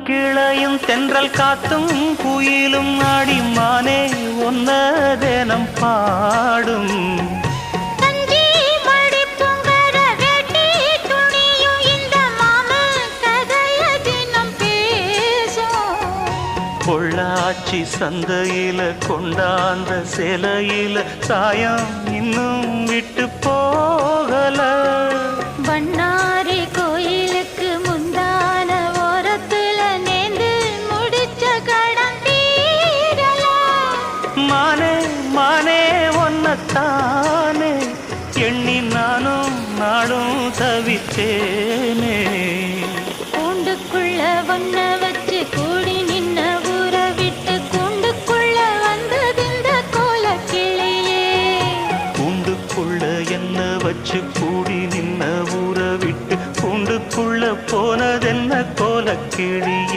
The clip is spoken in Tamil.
கிளையும் தென்றல் காத்தும் குயிலும் ஆடிமானே ஒன்ன தினம் பாடும் பொள்ளாச்சி சந்தையில கொண்டாந்த சிலையில சாயம் இன்னும் விட்டு போகல பண்ணாரி கோயிலுக்கு முந்தான ஓரத்துல நேர்ந்து முடிச்ச கடன் தீரல மானே மானே ஒன்னத்தானே எண்ணி நானும் நாடும் தவித்தேனே கூண்டுக்குள்ள ஒன்ன